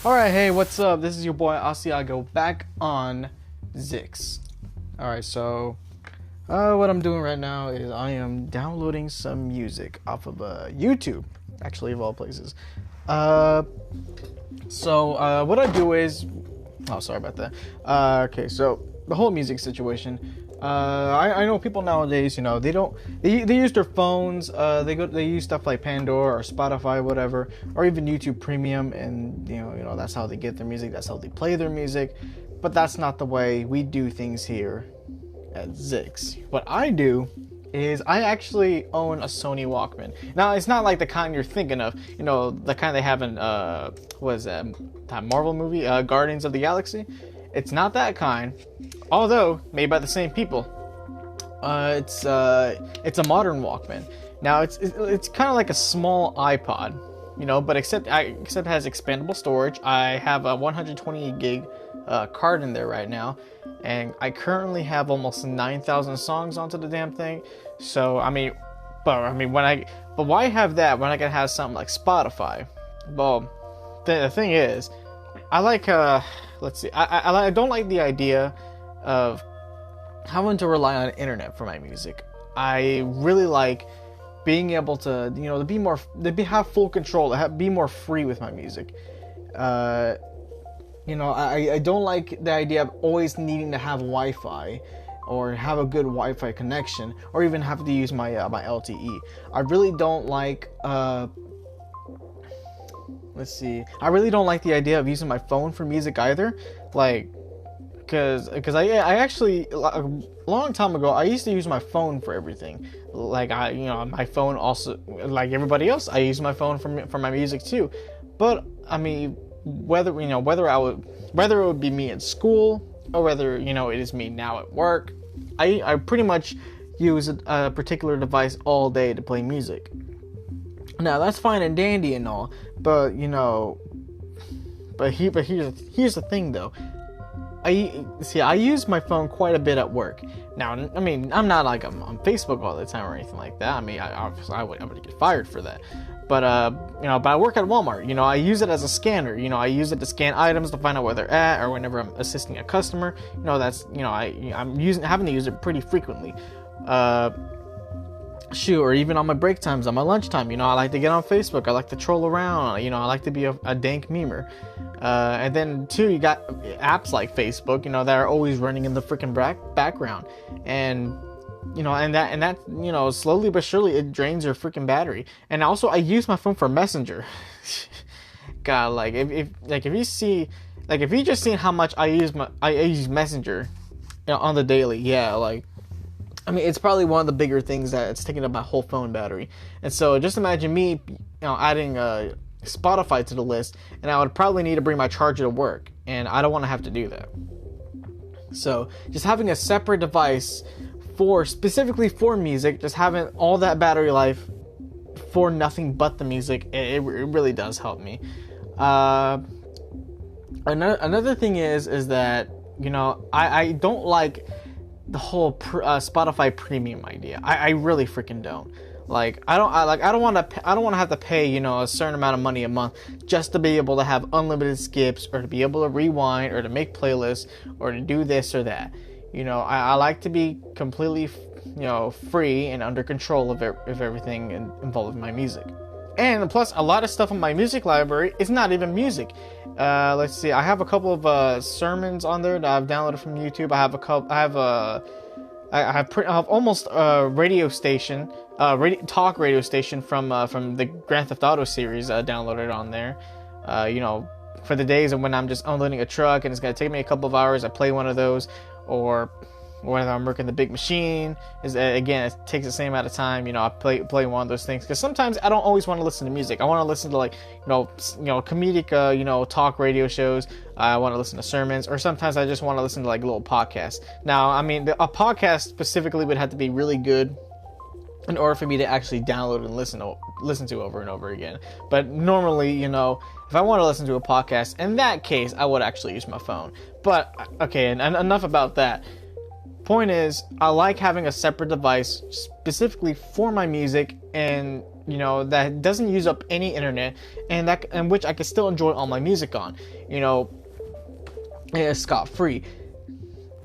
Alright, hey, what's up? This is your boy Asiago back on XFLiX. Alright, so what I'm doing right now is I am downloading some music off of YouTube, actually, of all places. What I do is, oh, sorry about that. Okay, so the whole music situation. I know people nowadays, they use their phones. They use stuff like Pandora or Spotify, whatever, or even YouTube Premium, and that's how they get their music. That's how they play their music. But that's not the way we do things here at XFLiX. What I do is I actually own a Sony Walkman. Now, it's not like the kind you're thinking of, the kind they have in what is that Marvel movie, Guardians of the Galaxy. It's not that kind, although made by the same people. It's a modern Walkman. Now it's kind of like a small iPod, but except it has expandable storage. I have a 128 gig card in there right now, and I currently have almost 9,000 songs onto the damn thing. So but why have that when I can have something like Spotify? Well, the thing is, I like let's see. I don't like the idea of having to rely on internet for my music. I really like being able to, have full control, be more free with my music. I don't like the idea of always needing to have Wi-Fi or have a good Wi-Fi connection, or even have to use my my LTE. I really don't like. Let's see. I really don't like the idea of using my phone for music either. Because I actually, a long time ago, I used to use my phone for everything. My phone also, like everybody else, I use my phone for my music too. But I mean, whether it would be me at school, or whether it is me now at work, I pretty much use a particular device all day to play music. Now that's fine and dandy and all, but here's the thing though. I use my phone quite a bit at work. Now, I mean, I'm not like I'm on Facebook all the time or anything like that. I mean, I would get fired for that. But I work at Walmart. I use it as a scanner. I use it to scan items to find out where they're at, or whenever I'm assisting a customer. I'm having to use it pretty frequently. Or even on my break times, on my lunchtime, I like to get on Facebook. I like to troll around. I like to be a dank memer. And then too, you got apps like Facebook, that are always running in the freaking background, and that slowly but surely it drains your freaking battery. And also, I use my phone for Messenger. God, if you just seen how much I use Messenger, on the daily, yeah, I mean, it's probably one of the bigger things that it's taking up my whole phone battery. And so just imagine me, adding Spotify to the list, and I would probably need to bring my charger to work, and I don't want to have to do that. So just having a separate device specifically for music, just having all that battery life for nothing but the music, it really does help me. Another thing is that I don't like the whole Spotify premium idea. I really freaking don't. I don't want to have to pay a certain amount of money a month just to be able to have unlimited skips, or to be able to rewind, or to make playlists, or to do this or that. I like to be completely free and under control of everything involved in my music. And plus, a lot of stuff in my music library is not even music. Let's see. I have a couple of sermons on there that I've downloaded from YouTube. I have almost a radio station, talk radio station from the Grand Theft Auto series downloaded on there. For the days when I'm just unloading a truck and it's gonna take me a couple of hours, I play one of those. Or whether I'm working the big machine, again, it takes the same amount of time. I play one of those things, because sometimes I don't always want to listen to music. I want to listen to comedic talk radio shows. I want to listen to sermons, or sometimes I just want to listen to little podcasts. Now, I mean, a podcast specifically would have to be really good in order for me to actually download and listen to over and over again. But normally, if I want to listen to a podcast, in that case, I would actually use my phone. But okay, and enough about that. Point is, I like having a separate device specifically for my music, and that doesn't use up any internet, and which I can still enjoy all my music on, scot free.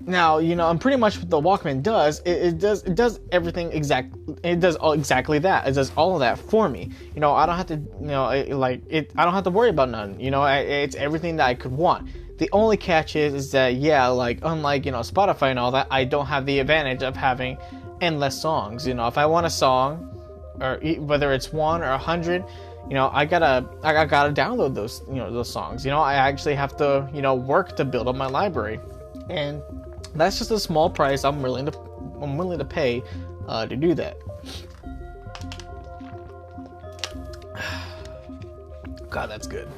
Now, I'm pretty much what the Walkman does. It does everything It does exactly that. It does all of that for me. I don't have to, I don't have to worry about none. It's everything that I could want. The only catch is that, unlike, Spotify and all that, I don't have the advantage of having endless songs. If I want a song, or whether it's 1 or 100, I gotta download those songs. I actually have to, work to build up my library, and that's just a small price I'm willing to pay to do that. God, that's good.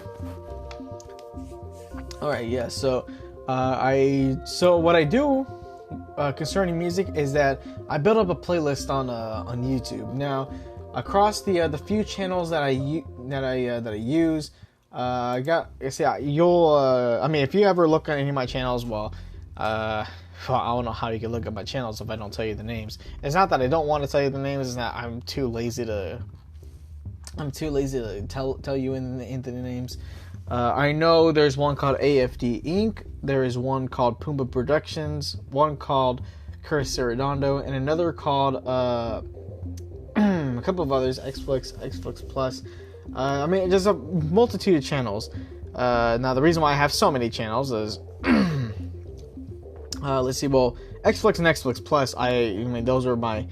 All right, yeah. So, what I do concerning music is that I build up a playlist on YouTube. Now, across the few channels that I use, if you ever look at any of my channels, I don't know how you can look at my channels if I don't tell you the names. It's not that I don't want to tell you the names; it's that I'm too lazy to tell you in the names. I know there's one called AFD Inc. There is one called Pumbaa Productions, one called Curse Redondo, and another called a couple of others, XFLiX Plus. There's a multitude of channels. Now, the reason why I have so many channels is, let's see. Well, XFLiX and XFLiX Plus, those are my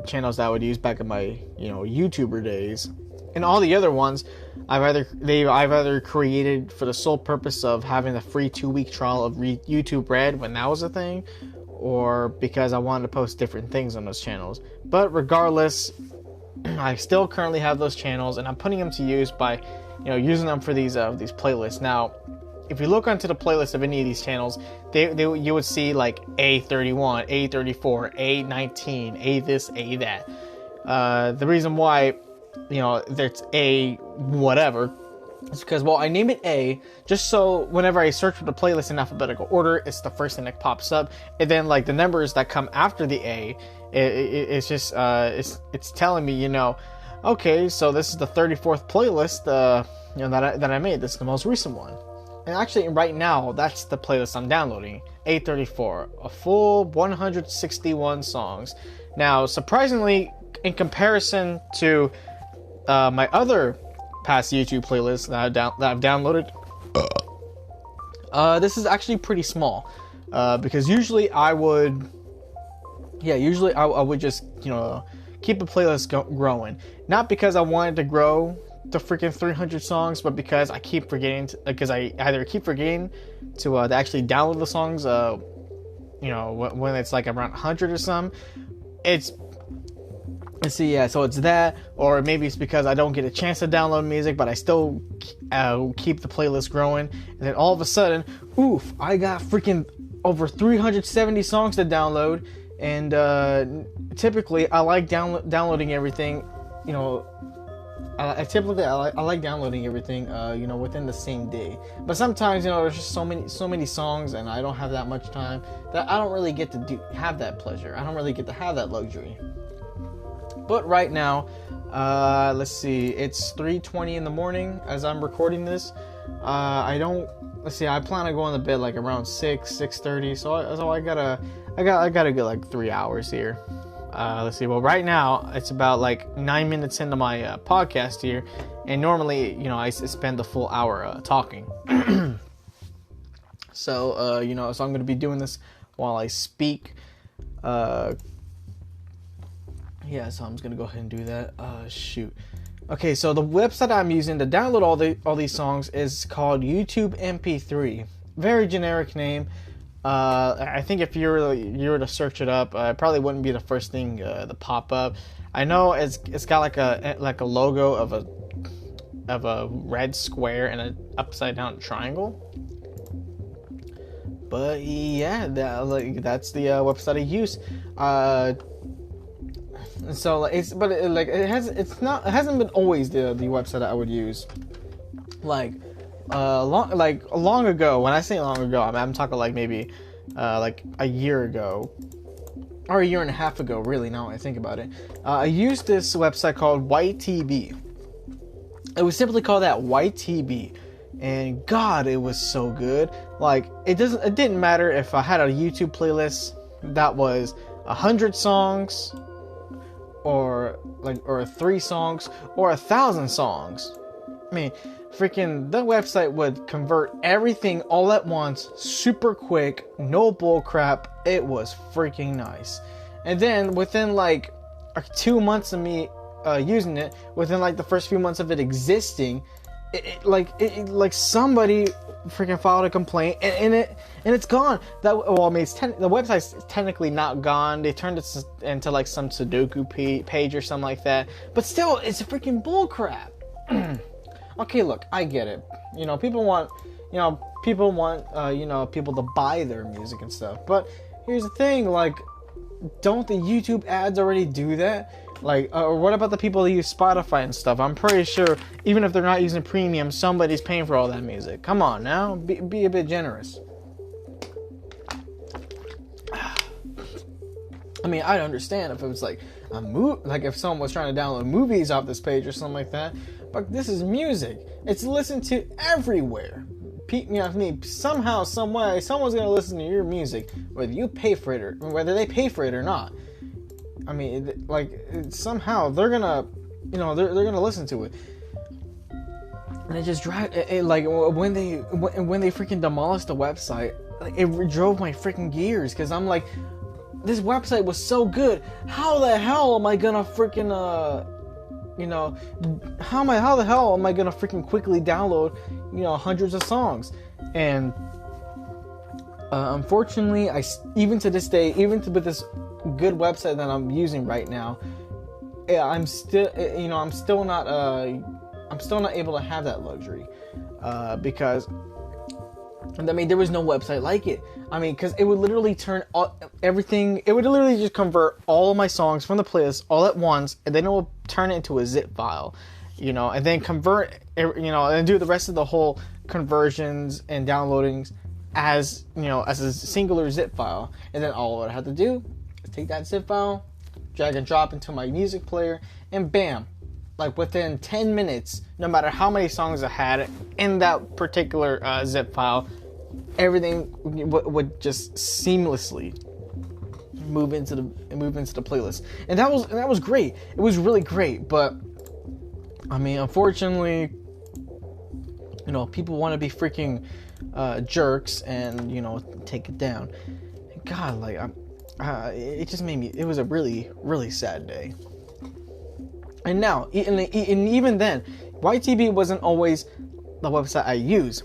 channels that I would use back in my YouTuber days. And all the other ones, I've either created for the sole purpose of having a free 2-week trial of YouTube Red when that was a thing, or because I wanted to post different things on those channels. But regardless, I still currently have those channels, and I'm putting them to use by, using them for these playlists. Now, if you look onto the playlist of any of these channels, you would see like A31, A34, A19, A this, A that. The reason why, there's A whatever, is because, I name it A just so whenever I search for the playlist in alphabetical order, it's the first thing that pops up, and then like the numbers that come after the A, it's just it's telling me, okay, so this is the 34th playlist that I made. This is the most recent one. And actually, right now, that's the playlist I'm downloading, A34, a full 161 songs. Now, surprisingly, in comparison to my other past YouTube playlists that I've downloaded, this is actually pretty small, because usually I would just keep a playlist growing, not because I wanted to grow to freaking 300 songs, but because I keep forgetting to actually download the songs. When it's like around 100 or some, so it's that, or maybe it's because I don't get a chance to download music, but I still keep the playlist growing, and then all of a sudden, oof, I got freaking over 370 songs to download, and typically I like downloading everything, I like downloading everything, within the same day. But sometimes, there's just so many songs, and I don't have that much time that I don't really get to have that pleasure. I don't really get to have that luxury. But right now, let's see, it's 3:20 in the morning as I'm recording this. I plan on going to bed like around 6:30. So I gotta get like 3 hours here. Let's see. Well, right now it's about like 9 minutes into my podcast here, and normally, I spend the full hour talking. So so I'm gonna be doing this while I speak. So I'm just gonna go ahead and do that. Shoot. Okay, so the website I'm using to download all these songs is called YouTube MP3. Very generic name. I think if you were to search it up, it probably wouldn't be the first thing to pop up. I know it's got like a logo of a red square and an upside down triangle. But yeah, that's the website I use. So it hasn't been always the website I would use. Long ago. When I say long ago, I'm talking like maybe like a year ago. or a year and a half ago, really, now I think about it. I used this website called YTB. It was simply called that, YTB. And God, it was so good. Like, it didn't matter if I had a YouTube playlist that was 100 songs, or 3 songs, or 1,000 songs. I mean, freaking, the website would convert everything all at once, super quick, no bull crap. It was freaking nice. And then within like 2 months of me using it, within like the first few months of it existing, it somebody freaking filed a complaint, and it's gone. The website's technically not gone. They turned it into like some Sudoku page or something like that. But still, it's a freaking bull crap. Okay, look, I get it. People want people to buy their music and stuff. But here's the thing, like, don't the YouTube ads already do that? Like, or what about the people that use Spotify and stuff? I'm pretty sure, even if they're not using premium, somebody's paying for all that music. Come on now, be a bit generous. I mean, I'd understand if it was like if someone was trying to download movies off this page or something like that. But this is music. It's listened to everywhere. Somehow, some way, someone's gonna listen to your music, whether they pay for it or not. I mean, somehow they're gonna, they're gonna listen to it. And it just when they freaking demolished the website, it drove my freaking gears, because I'm like, this website was so good. How the hell am I gonna freaking how the hell am I gonna freaking quickly download, hundreds of songs? And unfortunately, even to this day, with this good website that I'm using right now, I'm still not able to have that luxury, because there was no website like it. I mean, because it would literally turn everything. It would literally just convert all of my songs from the playlist all at once, and then it will turn it into a zip file, and then convert, and do the rest of the whole conversions and downloadings as a singular zip file. And then all I have to do is take that zip file, drag and drop into my music player, and bam, like within 10 minutes, no matter how many songs I had in that particular zip file, everything would just seamlessly move into the playlist. And that was great. It was really great. But I mean, unfortunately, people want to be freaking jerks and take it down. God, like, it just made me. It was a really, really sad day. And now, and even then, YTB wasn't always the website I use.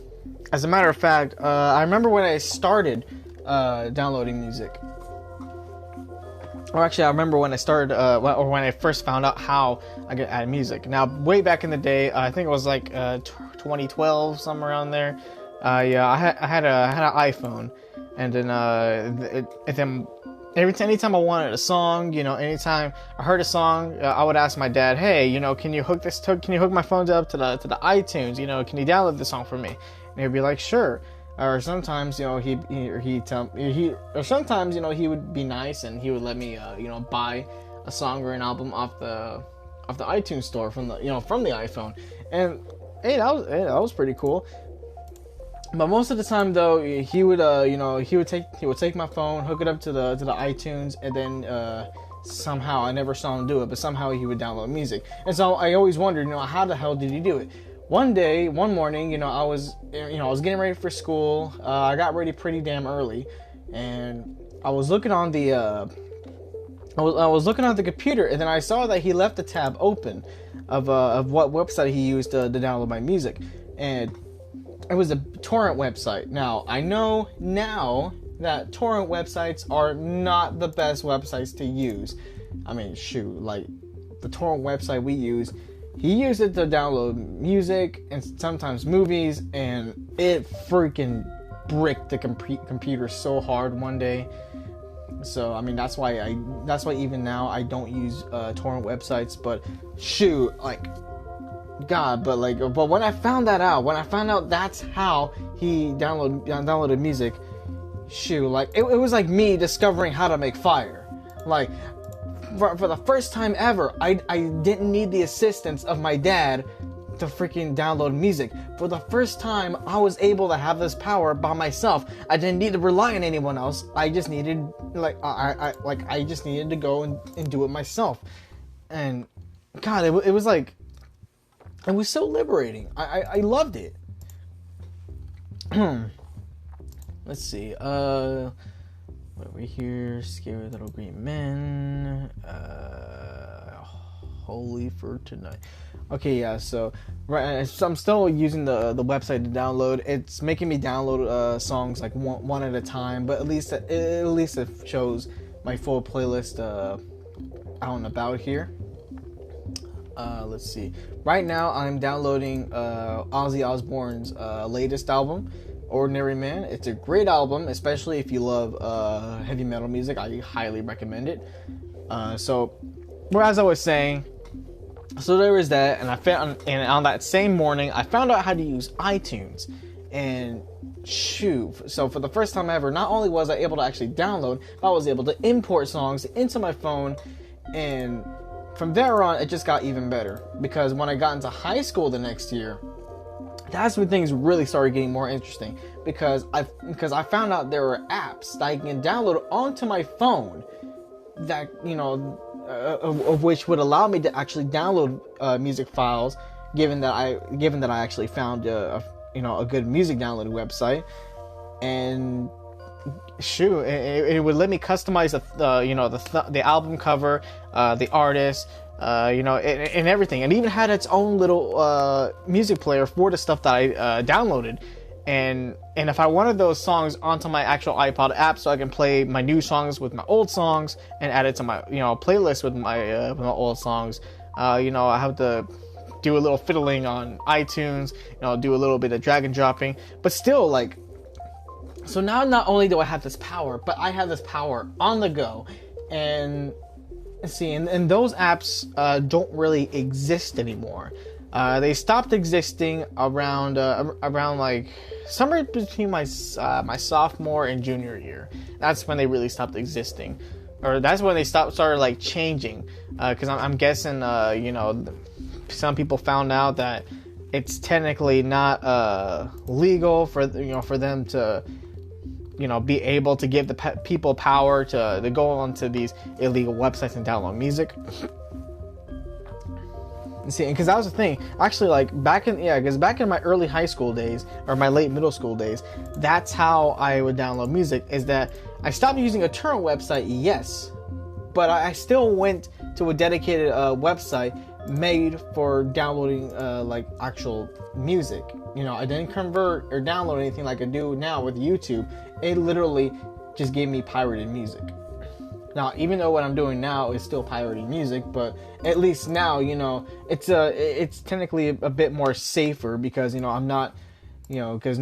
As a matter of fact, I remember when I started downloading music. Or actually, I remember when I started, or when I first found out how I could add music. Now, way back in the day, I think it was like 2012, somewhere around there. Yeah, I had an iPhone, and then anytime I wanted a song, anytime I heard a song, I would ask my dad, hey, can you hook my phone up to the iTunes? Can you download this song for me? And he'd be like, sure. Or sometimes, he would be nice and he would let me, buy a song or an album off the iTunes store from the iPhone. And hey, that was pretty cool. But most of the time, though, he would take my phone, hook it up to the iTunes, and then somehow, I never saw him do it, but somehow he would download music. And so I always wondered, how the hell did he do it? One morning, I was getting ready for school. I got ready pretty damn early, and I was looking on the computer, and then I saw that he left the tab open of what website he used to download my music, and it was a torrent website. Now, I know now that torrent websites are not the best websites to use. I mean, shoot, like the torrent website we use, he used it to download music and sometimes movies, and it freaking bricked the computer so hard one day. So I mean, that's why even now I don't use torrent websites. But shoot, like, God, but when I found out that's how he downloaded music, shoot, like it was like me discovering how to make fire. Like, for the first time ever, I didn't need the assistance of my dad to freaking download music. For the first time, I was able to have this power by myself. I didn't need to rely on anyone else. I just needed, I just needed to go and do it myself. And God, it was like, it was so liberating. I loved it. Let's see. What are we here? Scary Little Green Men. Holy for Tonight. Okay, yeah. So I'm still using the website to download. It's making me download songs like one at a time, but at least it shows my full playlist out and about here. Let's see. Right now, I'm downloading Ozzy Osbourne's latest album, Ordinary Man. It's a great album, especially if you love heavy metal music. I highly recommend it. So, as I was saying, so there was that, and on that same morning, I found out how to use iTunes. And shoot, so for the first time ever, not only was I able to actually download, but I was able to import songs into my phone. And from there on, it just got even better, because when I got into high school the next year, that's when things really started getting more interesting, because I found out there were apps that I can download onto my phone that, of which would allow me to actually download music files, given that I actually found a good music downloading website. And shoot, it would let me customize the album cover, the artist, and everything. And even had its own little music player for the stuff that I downloaded. And if I wanted those songs onto my actual iPod app, so I can play my new songs with my old songs and add it to my playlist with my old songs, I have to do a little fiddling on iTunes, do a little bit of drag and dropping, but still, like, so now not only do I have this power, but I have this power on the go. And see, and those apps don't really exist anymore. They stopped existing around like somewhere between my sophomore and junior year. That's when they really stopped existing, or that's when they started like changing. Because I'm guessing some people found out that it's technically not legal for them to be able to give the people power to go onto these illegal websites and download music. See, because that was the thing. Actually, like back in my early high school days or my late middle school days, that's how I would download music. Is that I stopped using a torrent website, yes, but I still went to a dedicated website made for downloading like actual music. I didn't convert or download anything like I do now with YouTube. It literally just gave me pirated music. Now, even though what I'm doing now is still pirating music, but at least now, it's technically a bit more safer, because I'm not, because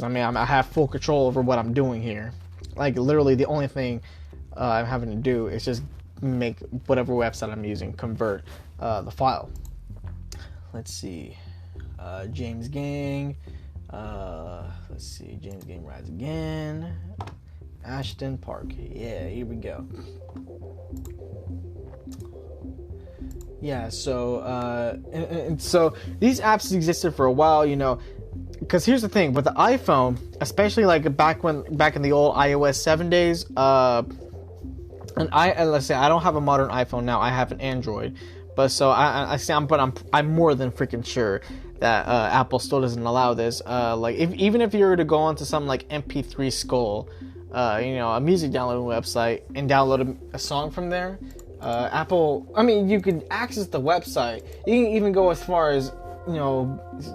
I have full control over what I'm doing here. Like literally, the only thing I'm having to do is just make whatever website I'm using convert the file. Let's see, James Gang. Let's see, James Gang Rise Again. Ashton Park. Yeah, here we go. Yeah, so and so these apps existed for a while, because here's the thing with the iPhone, especially like back in the old iOS 7 days, and let's say I don't have a modern iPhone now, I have an Android, but so I'm more than freaking sure that Apple still doesn't allow this. Like even if you were to go onto something like MP3 Skull, a music downloading website, and download a song from there, Apple, you could access the website. You can even go as far as,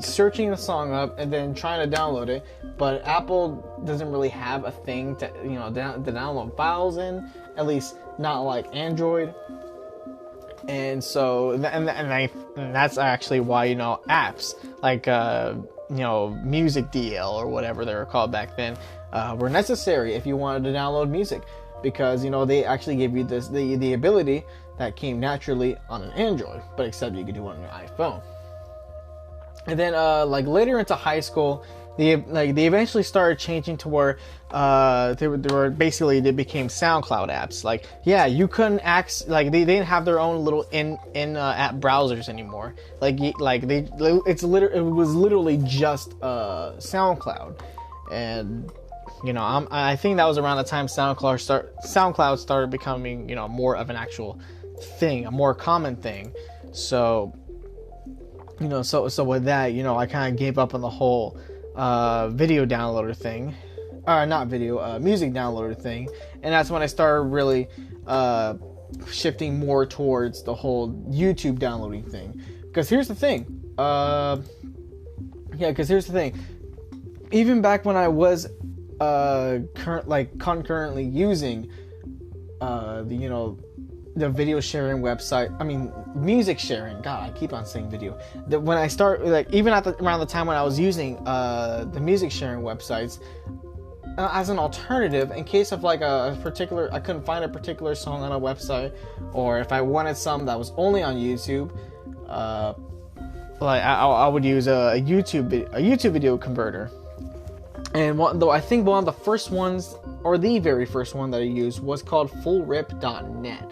searching the song up and then trying to download it, but Apple doesn't really have a thing to, to download files in, at least not like Android. And so, and that's actually why, apps like, Music DL or whatever they were called back then, were necessary if you wanted to download music, because they actually gave you the ability that came naturally on an Android, but except you could do it on your iPhone. And then like later into high school, they eventually started changing to where they became SoundCloud apps. Like, yeah, you couldn't they didn't have their own little in app browsers anymore. It was literally just SoundCloud. And I think that was around the time SoundCloud started becoming more of an actual thing, a more common thing. So so with that, I kind of gave up on the whole video downloader thing, or not video, music downloader thing, and that's when I started really shifting more towards the whole YouTube downloading thing. Because here's the thing, even back when I was concurrently using the video sharing website, music sharing. God, I keep on saying video. When I start, even around the time when I was using the music sharing websites as an alternative in case of I couldn't find a particular song on a website, or if I wanted some that was only on YouTube, I would use a YouTube video converter. And I think one of the first ones, or the very first one that I used, was called fullrip.net.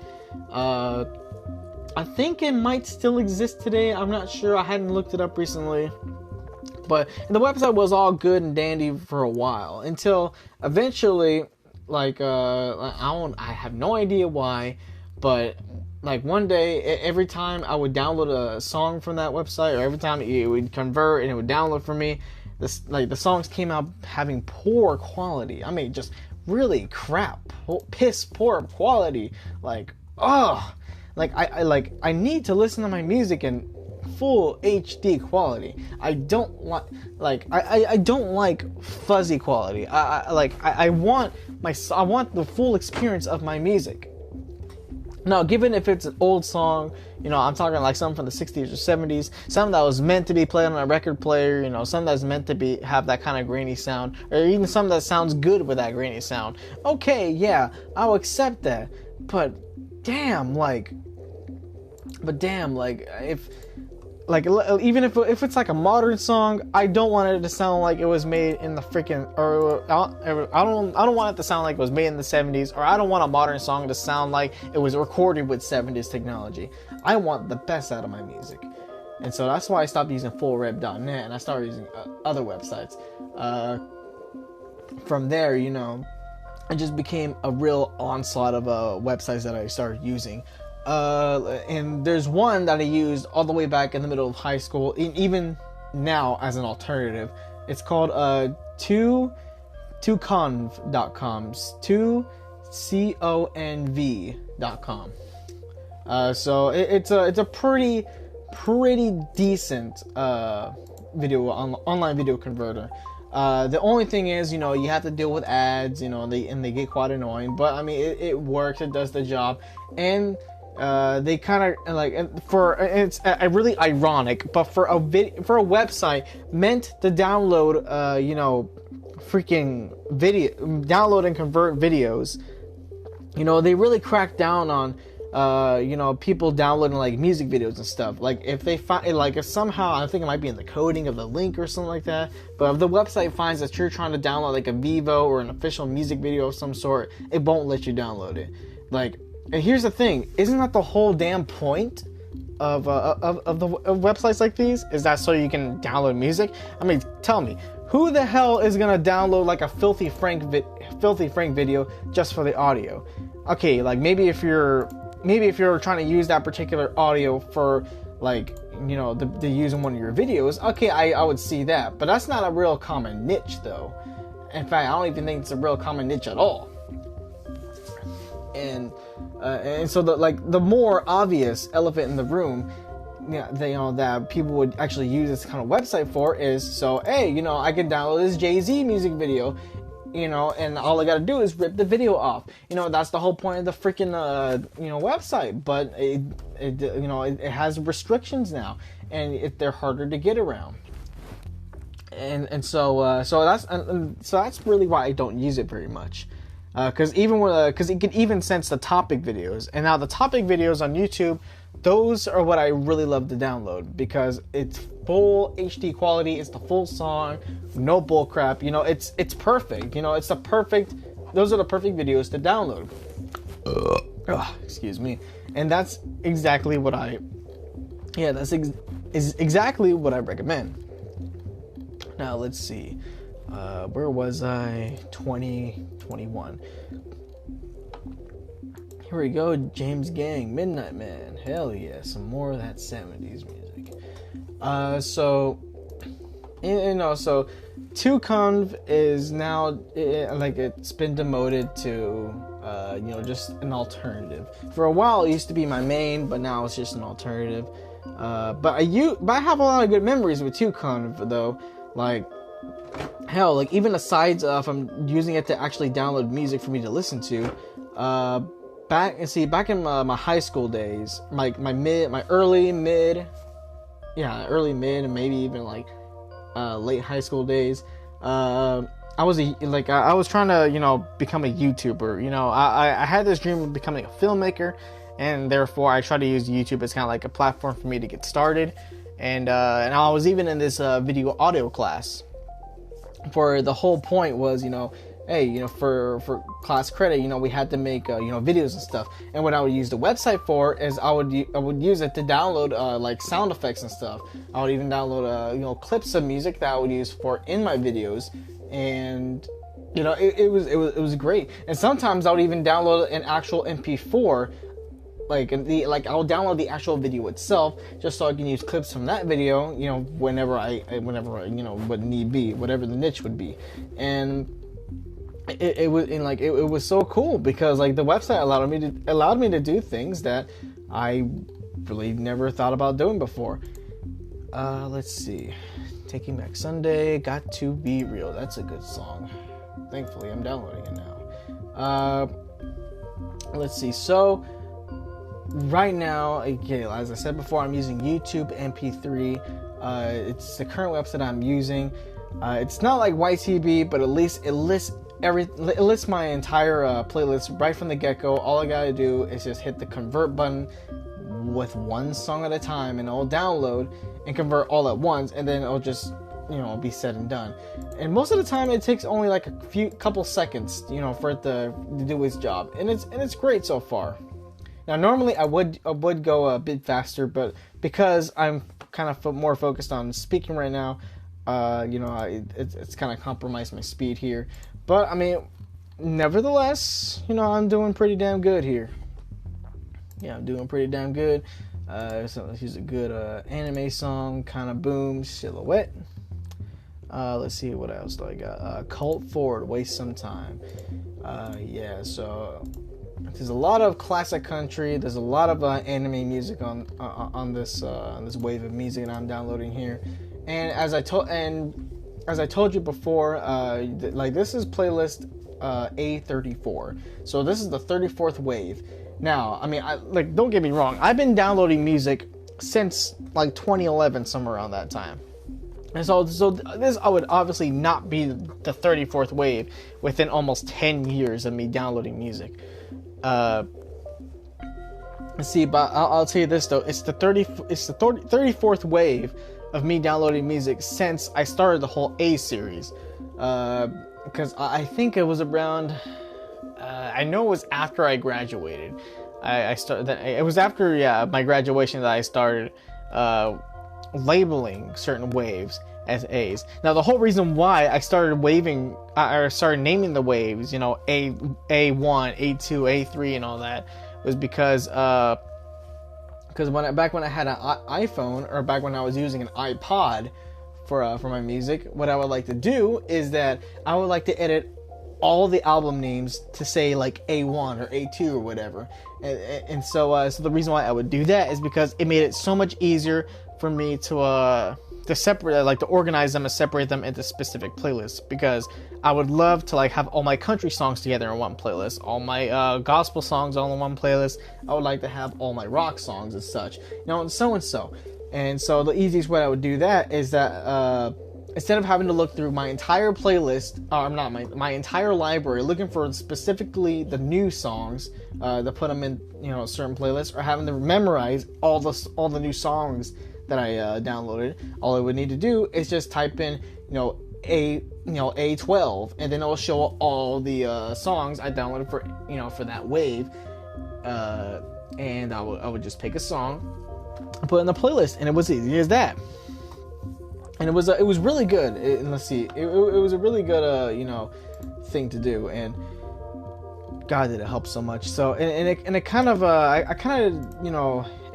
I think it might still exist today. I'm not sure. I hadn't looked it up recently. But the website was all good and dandy for a while, until eventually, I have no idea why, but one day, every time I would download a song from that website, or every time it would convert and it would download for me, the songs came out having poor quality. Just really crap, piss poor quality. I need to listen to my music in full HD quality. I don't like fuzzy quality. I want the full experience of my music. Now, given if it's an old song, I'm talking something from the 60s or 70s, something that was meant to be played on a record player, something that's meant to have that kind of grainy sound, or even something that sounds good with that grainy sound. Okay, yeah, I'll accept that. But damn, even if it's a modern song, I don't want it to sound like it was made in the freaking, I don't want it to sound like it was made in the 70s, or I don't want a modern song to sound like it was recorded with 70s technology. I want the best out of my music. And so that's why I stopped using fullrip.net and I started using other websites. From there, it just became a real onslaught of websites that I started using. And there's one that I used all the way back in the middle of high school, even now as an alternative. It's called 2conv.com. 2conv.com. So it's a pretty decent online video converter. The only thing is, you have to deal with ads, and they get quite annoying. But it works. It does the job, and they kind of it's really ironic, but for a website meant to download freaking video, download and convert videos, they really cracked down on people downloading music videos and stuff. If they find if somehow, I think it might be in the coding of the link or something like that, but if the website finds that you're trying to download a Vivo or an official music video of some sort, it won't let you download it. And here's the thing, isn't that the whole damn point of websites like these? Is that so you can download music? Tell me, who the hell is gonna download a Filthy Frank video just for the audio? Okay, maybe if you're trying to use that particular audio for to use in one of your videos, okay, I would see that, but that's not a real common niche though. In fact, I don't even think it's a real common niche at all. And so the more obvious elephant in the room, that people would actually use this kind of website for is, so hey, I can download this Jay-Z music video, and all I gotta do is rip the video off. That's the whole point of the freaking website. But it has restrictions now, and they're harder to get around. So that's really why I don't use it very much. because it can even sense the topic videos. And now the topic videos on YouTube, those are what I really love to download, because it's full HD quality. It's the full song, no bull crap. You know, it's perfect. You know, those are the perfect videos to download. Excuse me. And that's exactly what exactly what I recommend. Now let's see. Where was I? 2021. Here we go. James Gang, Midnight Man. Hell yeah, some more of that 70s music. So 2conv is now it's been demoted to just an alternative. For a while it used to be my main, but now it's just an alternative. But I have a lot of good memories with 2conv though. Like, hell, like even aside from using it to actually download music for me to listen to, back in my high school days, my early mid, and maybe even like late high school days, I was trying to become a YouTuber. I had this dream of becoming a filmmaker, and therefore I tried to use YouTube as kind of like a platform for me to get started. And I was even in this video audio class, for the whole point was, hey, for class credit, we had to make videos and stuff. And what I would use the website for is I would use it to download like sound effects and stuff. I would even download clips of music that I would use in my videos, and it was great. And sometimes I would even download an actual MP4. I will download the actual video itself, just so I can use clips from that video, whenever I would need be, whatever the niche would be. And it was so cool, because like the website allowed me to do things that I really never thought about doing before. Let's see, Taking Back Sunday, Got to Be Real. That's a good song. Thankfully, I'm downloading it now. Let's see. So right now, okay, as I said before, I'm using YouTube MP3. It's the current website I'm using. It's not like YTB, but at least it lists my entire playlist right from the get-go. All I gotta do is just hit the convert button with one song at a time, and it'll download and convert all at once, and then it'll just be said and done. And most of the time it takes only like a couple seconds for it to do its job, and it's great so far. Now, normally I would go a bit faster, but because I'm kind of more focused on speaking right now, it's kind of compromised my speed here. But I mean, nevertheless, I'm doing pretty damn good here. Yeah, I'm doing pretty damn good. So let's use a good anime song, kind of boom, Silhouette. Let's see, what else do I got? Cult Forward, Waste Some Time. So there's a lot of classic country. There's a lot of anime music on this wave of music that I'm downloading here. And as I told you before, this is playlist A34. So this is the 34th wave. Now, I mean, don't get me wrong. I've been downloading music since like 2011, somewhere around that time. And so this I would obviously not be the 34th wave within almost 10 years of me downloading music. See, but I'll tell you this though, it's the 34th wave of me downloading music since I started the whole A series. Because I think it was around, I know it was after I graduated. It was after my graduation that I started labeling certain waves as A's. Now the whole reason why I started naming the waves, A1, A2, A3, and all that, was because back when I had an iPhone, or back when I was using an iPod for my music, what I would like to do is that I would like to edit all the album names to say like A1 or A2 or whatever, and so the reason why I would do that is because it made it so much easier for me to separate, to organize them and separate them into specific playlists, because I would love to have all my country songs together in one playlist, all my gospel songs all in one playlist. I would like to have all my rock songs and such, and so. And so the easiest way I would do that is that instead of having to look through my entire playlist, or not my entire library, looking for specifically the new songs to put them in, a certain playlist, or having to memorize all the new songs that I downloaded, all I would need to do is just type in, A12, and then it will show all the songs I downloaded for that wave, and I would just pick a song and put it in the playlist, and it was easy as that. And it was really good. It was a really good thing to do, and God, did it help so much. So and it kind of it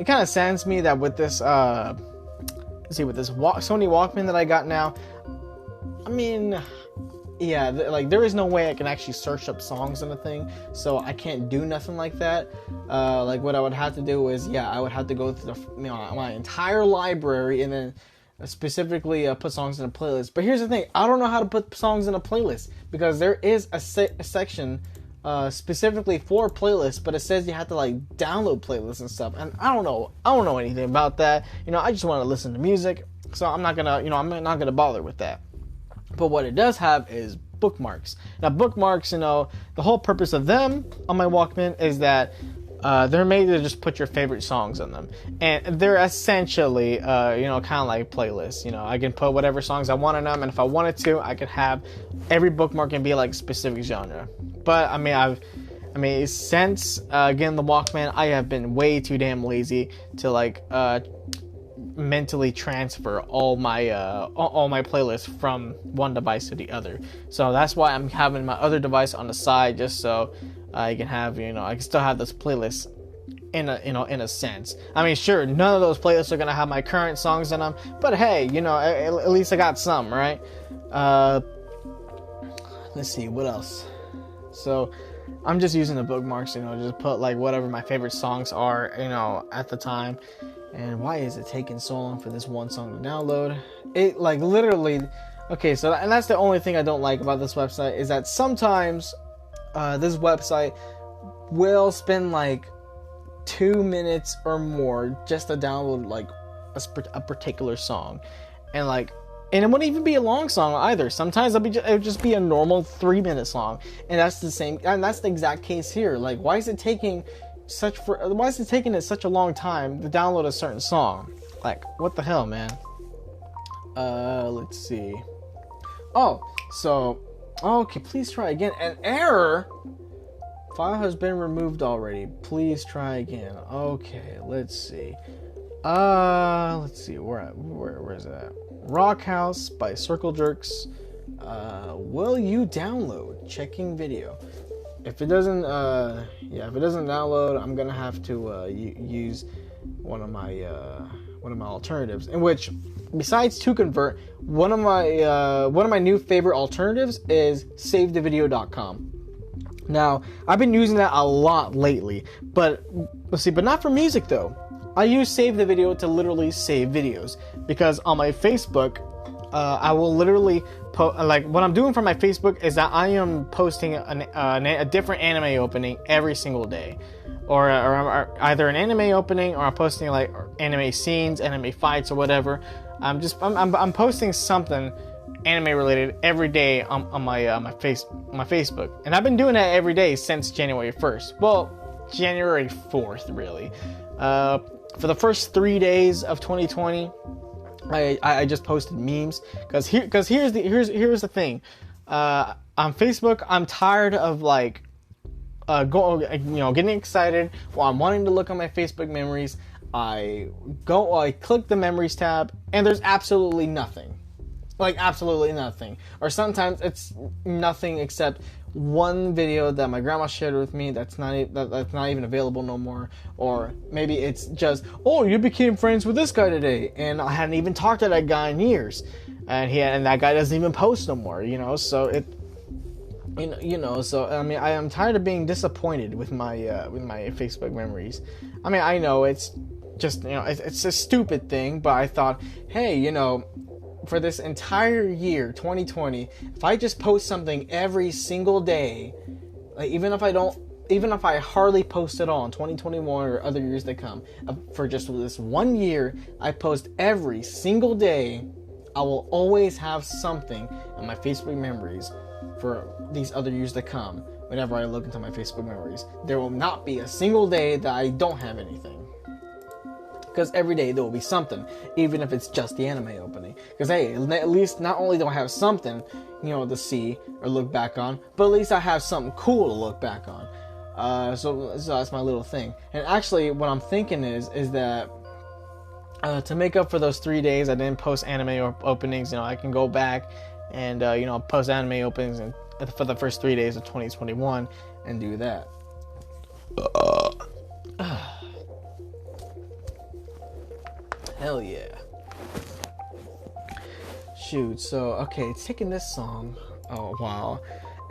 kind of saddens me that with this with this Sony Walkman that I got now, I mean, yeah, like there is no way I can actually search up songs on the thing, so I can't do nothing like that. Like what I would have to do is, I would have to go through my entire library and then specifically put songs in a playlist. But here's the thing, I don't know how to put songs in a playlist, because there is a section specifically for playlists, but it says you have to like download playlists and stuff, and I don't know anything about that. I just want to listen to music, so I'm not gonna bother with that. But what it does have is bookmarks. Now bookmarks, the whole purpose of them on my Walkman is that they're made to just put your favorite songs on them, and they're essentially kind of like playlists. I can put whatever songs I want on them, and if I wanted to, I could have every bookmark and be like specific genre. But since getting the Walkman, I have been way too damn lazy to like mentally transfer all my playlists from one device to the other. So that's why I'm having my other device on the side, just so I can have I can still have this playlist in a sense. I mean, sure, none of those playlists are gonna have my current songs in them, but hey, at least I got some, right? Let's see what else. So I'm just using the bookmarks, just put like whatever my favorite songs are, at the time. And why is it taking so long for this one song to download? It like literally, okay, so and that's the only thing I don't like about this website, is that sometimes this website will spend like 2 minutes or more just to download like a particular song, and it wouldn't even be a long song either. Sometimes it would just be a normal 3-minute song, and that's the exact case here. Like, why is it taking it such a long time to download a certain song? Like, what the hell, man? Let's see. Okay, please try again. An error. File has been removed already. Please try again. Okay, let's see. Let's see. Where is it at? Rock House by Circle Jerks. Will you download? Checking video. If it doesn't download, I'm gonna have to use one of my alternatives. In which, besides To Convert, one of my new favorite alternatives is SaveTheVideo.com. Now, I've been using that a lot lately, but not for music though. I use Save the Video to literally save videos, because on my Facebook, I will literally what I'm doing for my Facebook is that I am posting a different anime opening every single day, or either an anime opening, or I'm posting like anime scenes, anime fights, or whatever. I'm posting something anime related every day on my Facebook, and I've been doing that every day since January 1st. Well, January 4th, really. For the first 3 days of 2020, I just posted memes, because here's the thing. On Facebook, I'm tired of getting excited while I'm wanting to look at my Facebook memories. I click the memories tab, and there's absolutely nothing. Like, absolutely nothing. Or sometimes it's nothing except one video that my grandma shared with me that's not even available no more. Or maybe it's just, oh, you became friends with this guy today, and I hadn't even talked to that guy in years, and that guy doesn't even post no more. So it, So I mean, I am tired of being disappointed with my Facebook memories. I mean, I know it's just it's a stupid thing, but I thought, hey, for this entire year, 2020, if I just post something every single day, like even if I hardly post at all in 2021 or other years that come, for just this 1 year, I post every single day, I will always have something in my Facebook memories for these other years to come. Whenever I look into my Facebook memories, there will not be a single day that I don't have anything. Because every day there will be something, even if it's just the anime opening. Because hey, at least not only do I have something, to see or look back on, but at least I have something cool to look back on. So that's my little thing. And actually, what I'm thinking is that to make up for those 3 days I didn't post anime openings, I can go back and post anime openings for the first 3 days of 2021 and do that. Hell yeah. Shoot, so, okay, it's taking this song. Oh, wow.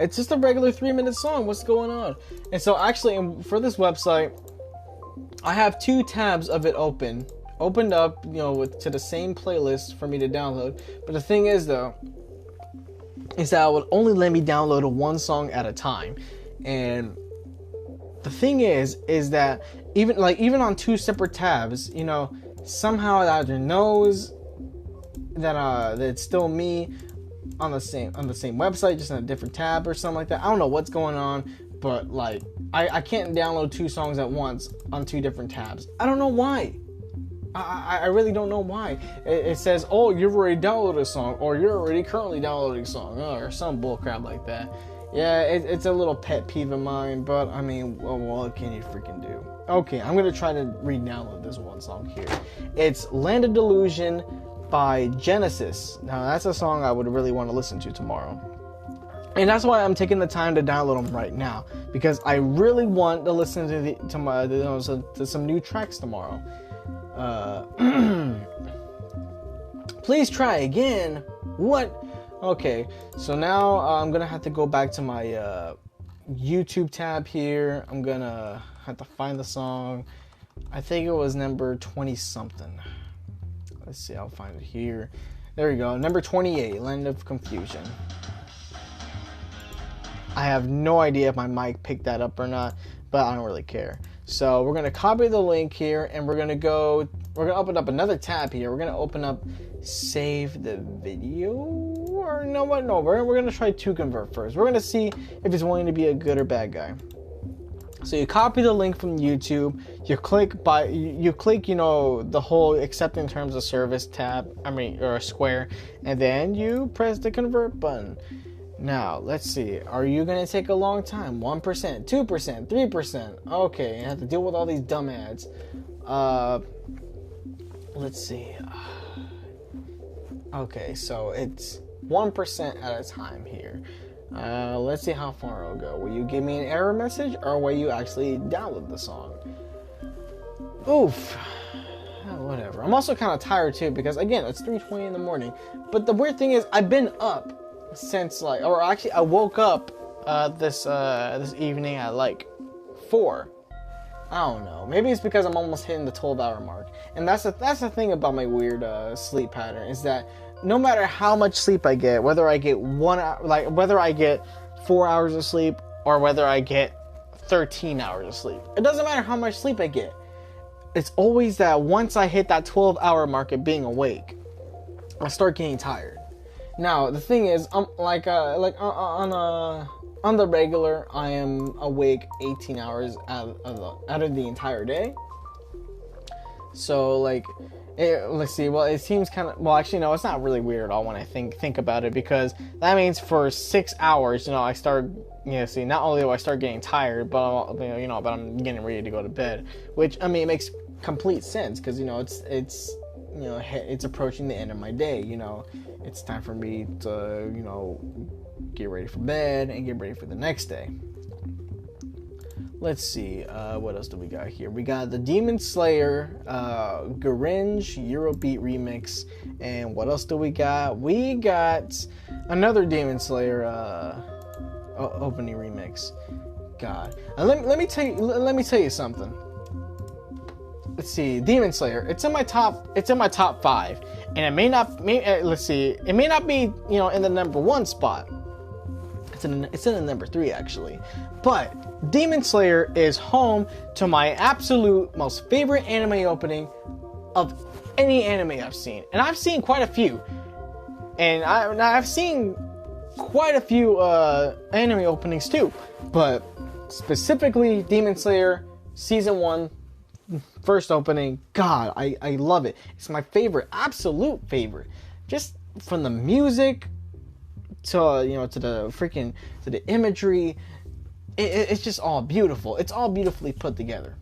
It's just a regular 3-minute song. What's going on? And so, actually, for this website, I have 2 tabs of it opened up, to the same playlist for me to download. But the thing is, though, is that it would only let me download 1 song at a time. And the thing is that even on 2 separate tabs, somehow it either knows that it's still me on the same website, just in a different tab or something like that. I don't know what's going on, but I can't download 2 songs at once on 2 different tabs. I don't know why. I really don't know why. It says, oh, you've already downloaded a song, or you're already currently downloading a song, or some bullcrap like that. Yeah, it's a little pet peeve of mine, but I mean, what can you freaking do? Okay, I'm gonna try to re-download this 1 song here. It's Land of Delusion by Genesis. Now, that's a song I would really want to listen to tomorrow. And that's why I'm taking the time to download them right now, because I really want to listen to some new tracks tomorrow. Please try again. What? Okay, so now I'm gonna have to go back to my YouTube tab here. I'm gonna have to find the song. I think it was number 20 something. Let's see, I'll find it here. There we go, number 28, Land of Confusion. I have no idea if my mic picked that up or not, but I don't really care. So we're gonna copy the link here, and we're gonna open up another tab here. We're gonna open up save the video, or no, what? No, we're gonna try to convert first. We're gonna see if it's going to be a good or bad guy. So you copy the link from YouTube, you click the whole accepting terms of service tab, or a square, and then you press the convert button. Now, let's see. Are you going to take a long time? 1%, 2%, 3%. Okay, you have to deal with all these dumb ads. Let's see. Okay, so it's 1% at a time here. Let's see how far it'll go. Will you give me an error message, or will you actually download the song? Oof. Whatever. I'm also kind of tired too, because again, it's 3:20 in the morning. But the weird thing is, I've been up since I woke up this evening at 4. I don't know. Maybe it's because I'm almost hitting the 12-hour mark. And that's the thing about my weird sleep pattern, is that no matter how much sleep I get, whether I get 1 hour, whether I get 4 hours of sleep or whether I get 13 hours of sleep, it doesn't matter how much sleep I get. It's always that once I hit that 12-hour mark of being awake, I start getting tired. Now the thing is, on the regular, I am awake 18 hours out of the entire day. So let's see. Well, it seems kind of, well, actually, no, it's not really weird at all when I think about it, because that means for 6 hours, I start, see, not only do I start getting tired, but but I'm getting ready to go to bed, which, it makes complete sense, because it's approaching the end of my day. It's time for me to, get ready for bed and get ready for the next day. Let's see, what else do we got here? We got the Demon Slayer Garinge Eurobeat remix, and what else do we got? We got another Demon Slayer opening remix. God, and let me tell you something. Let's see, Demon Slayer. It's in my top 5, and it may not. Let's see, it may not be in the number 1 spot. It's in the number 3 actually, but Demon Slayer is home to my absolute most favorite anime opening of any anime I've seen, and I've seen quite a few. And I've seen quite a few anime openings too, but specifically Demon Slayer Season 1 first opening, God, I love it. It's my favorite, absolute favorite. Just from the music to, you know, to the imagery, it's just all beautiful. It's all beautifully put together.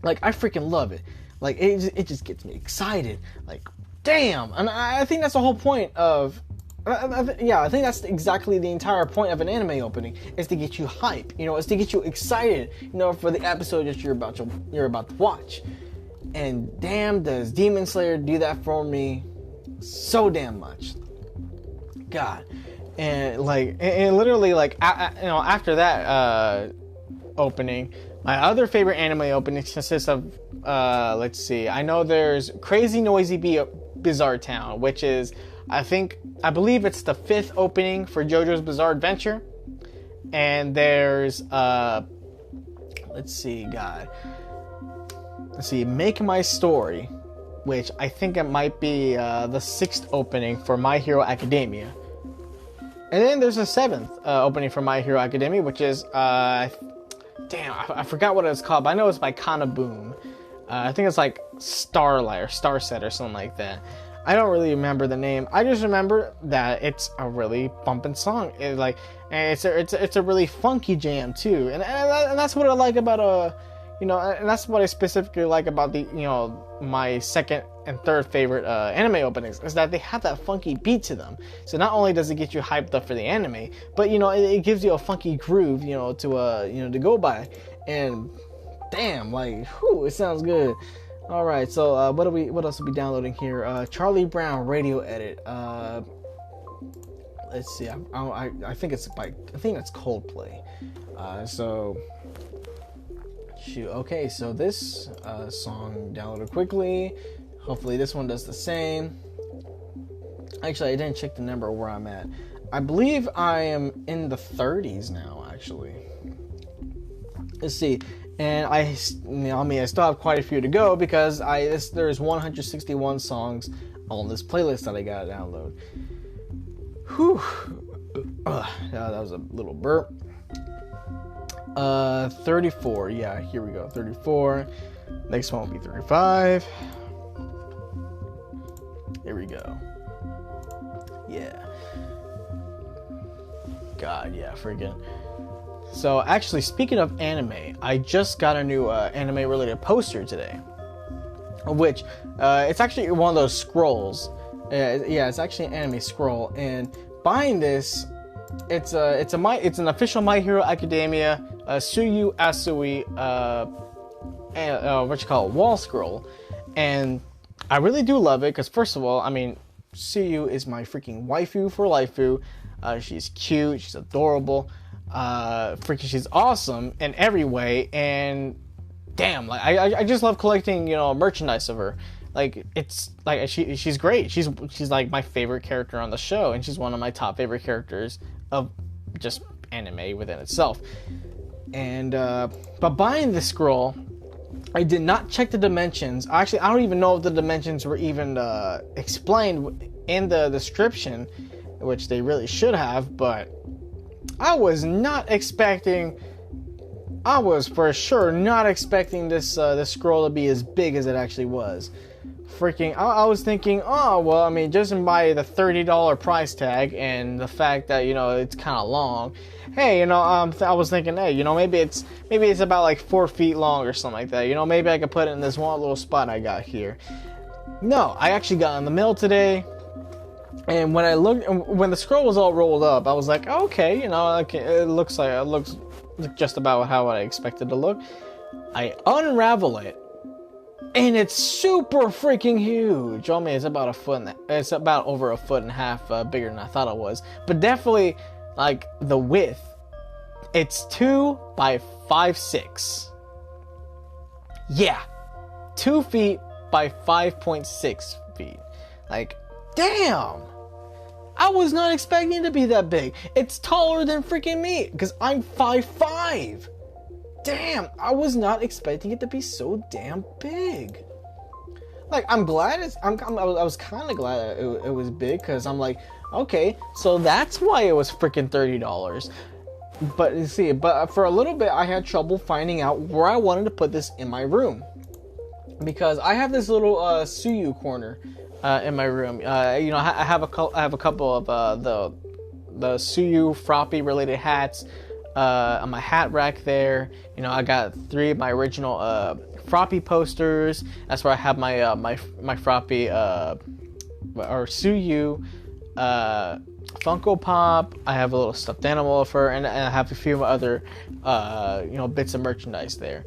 Like, I freaking love it. Like, it just gets me excited. Like, damn. And I think that's the whole point of... I think that's exactly the entire point of an anime opening, is to get you hype, you know, is to get you excited, you know, for the episode that you're about to watch. And damn, does Demon Slayer do that for me so damn much. God. And like, and literally, like, you know, after that opening, my other favorite anime opening consists of let's see, I know there's Crazy Noisy Bizarre Town, which is, I believe it's the 5th opening for JoJo's Bizarre Adventure. And there's, let's see, Make My Story, which I think it might be the 6th opening for My Hero Academia. And then there's a 7th opening for My Hero Academia, which is, I forgot what it's called, but I know it's by Kana Boom. I think it's like Starlight or Starset or something like that. I don't really remember the name. I just remember that it's a really bumping song. It's a really funky jam too, and that's what I like about you know, and that's what I specifically like about the, you know, my second and third favorite anime openings, is that they have that funky beat to them. So not only does it get you hyped up for the anime, but you know, it gives you a funky groove, you know, to go by. And damn, like, whew, it sounds good. All right, so what else are we downloading here? Charlie Brown Radio Edit. Let's see. I think it's Coldplay. So shoot. Okay, so this song downloaded quickly. Hopefully this one does the same. Actually, I didn't check the number where I'm at. I believe I am in the 30s now, actually. Let's see. And I still have quite a few to go, because there's 161 songs on this playlist that I gotta download. Whew. That was a little burp. 34. Yeah, here we go. 34. Next one will be 35. Here we go. Yeah. God, yeah, freaking. So actually, speaking of anime, I just got a new anime-related poster today, which it's actually one of those scrolls. Yeah, it's actually an anime scroll, and buying this, it's an official My Hero Academia Suyu Asui wall scroll, and I really do love it, because first of all, I mean, Suyu is my freaking waifu for life. She's cute, she's adorable. She's awesome in every way, and damn, like I just love collecting, you know, merchandise of her. Like, it's like she's great. She's like my favorite character on the show, and she's one of my top favorite characters of just anime within itself. And but buying this scroll, I did not check the dimensions. Actually, I don't even know if the dimensions were even explained in the description, which they really should have, but I was for sure not expecting this scroll to be as big as it actually was. Freaking, I was thinking, oh, well, I mean, just by the $30 price tag and the fact that, you know, it's kind of long. Hey, you know, I was thinking, hey, you know, maybe it's about like 4 feet long or something like that. You know, maybe I could put it in this one little spot I got here. No, I actually got in the mail today. And when the scroll was all rolled up, I was like, okay, you know, it looks just about how I expected to look. I unravel it, and it's super freaking huge. I mean, it's about over 1.5 feet bigger than I thought it was. But definitely, like, the width, it's 2 by 5.6. Yeah, 2 feet by 5.6 feet. Like, damn! I was not expecting it to be that big. It's taller than freaking me, because I'm 5'5". Damn, I was not expecting it to be so damn big. like, I'm glad I was kind of glad it was big, because I'm like, okay, so that's why it was freaking $30. But you see, for a little bit I had trouble finding out where I wanted to put this in my room, because I have this little Suyu corner in my room. You know, I have a couple of the Suyu Froppy related hats on my hat rack there. You know, I got 3 of my original Froppy posters. That's where I have my my Froppy or Suyu Funko Pop. I have a little stuffed animal of her, and I have a few other you know, bits of merchandise there.